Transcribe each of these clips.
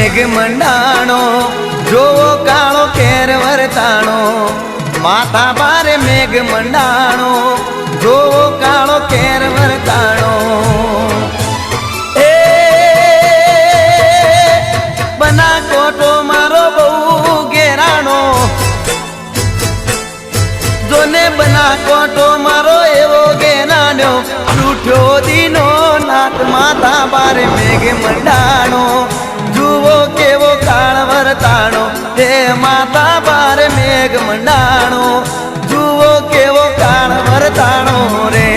મેઘ મંડાણો જોવો કાળો કેર વરતાણો માથા ભારે મેઘ મંડાણો જોવો કાળો કેર વરતાણો એ બના કોટો મારો બહુ ઘેરાણો જોને બના કોટો મારો એવો ઘેરાણો રૂઠ્યો દીનો નાથ માથા ભારે મેઘ મંડાણો જુઓ કેવો કાળ વરતાણો હે માથા ભારે મેઘ મંડાણો જુઓ કેવો કાળ વરતાણો રે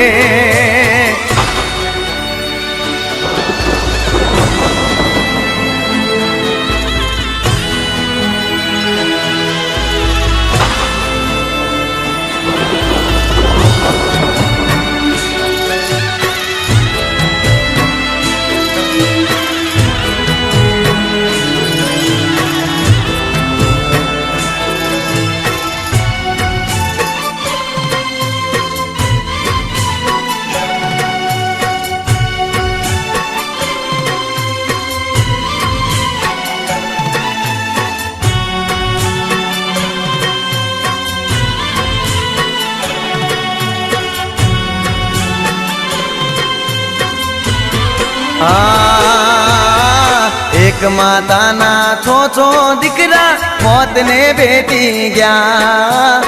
એક માતાના છો દીકરા મોત ને ભેટી ગયા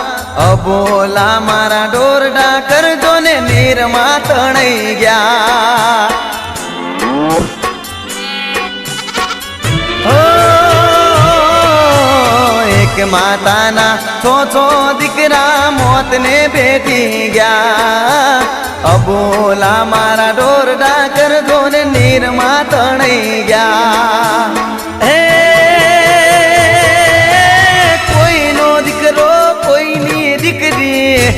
અબોલા મારા ડોરડા કરજો ને નીરમાં તણાઈ ગયા એક માતાના છો દીકરા મોત ને ભેટી ગયા અબોલા મારા ડોરડા કરજો ને નીરમાં તણાઈ ગયા હે કોઈનો દીકરો કોઈની દીકરી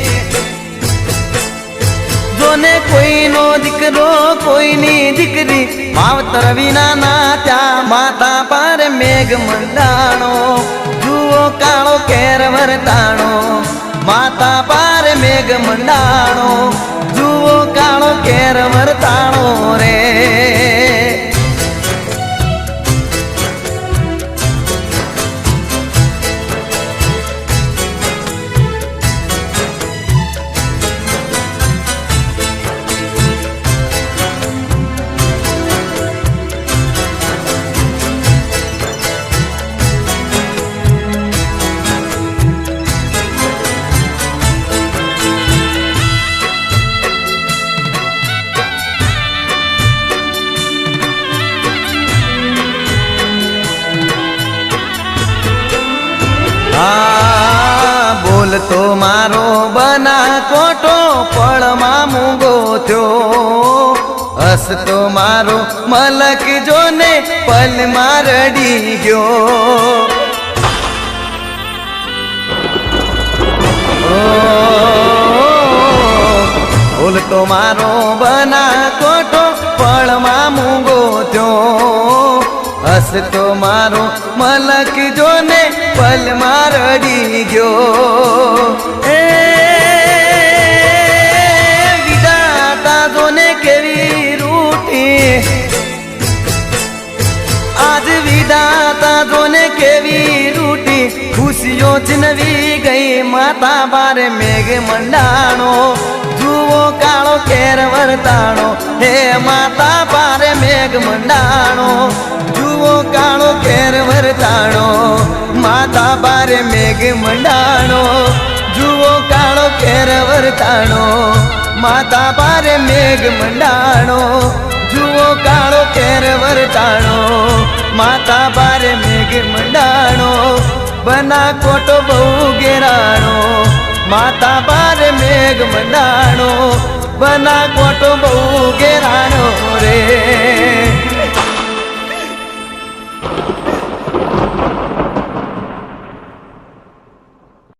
જોને કોઈનો દીકરો કોઈની દીકરી માવતર વિના ના ત્યાં માથા પર મેઘ મંડાણો જુઓ કાળો કેર વરતાણો માતા પાર મેઘ મંડાણો જુઓ કાળો કેર વરતાણો રે બોલતો મારો બના કોટો પળમાં મૂંગો થયો હસતો મારો મલક જોને પલમાં રડી ગયો બોલતો મારો બના કોટો પળમાં મૂંગો થયો હસતો મારો મલક જોને પલમાં રડી ગયો એ વિધાતા જોને કેવી રૂઠી આજ વિધાતા જોને કેવી રૂઠી ખુશીઓ છીનવી ગઈ માથા ભારે મેઘ મંડાણો જુઓ કાળો કેર વરતાણો હે માતા ભારે મેઘ મંડાણો જુઓ કાળો કેર વરતાણો માતા ભારે મેઘ મંડાણો જુઓ કાળો કેર વરતાણો માતા ભારે મેઘ મંડાણો જુઓ કાળો કેર વરતાણો માતા ભારે મેઘ મંડાણો બના કોટો બહુ ઘેરાણો માતા ભારે મેઘ મંડાણો બના કોટો બહુ ઘેરાણો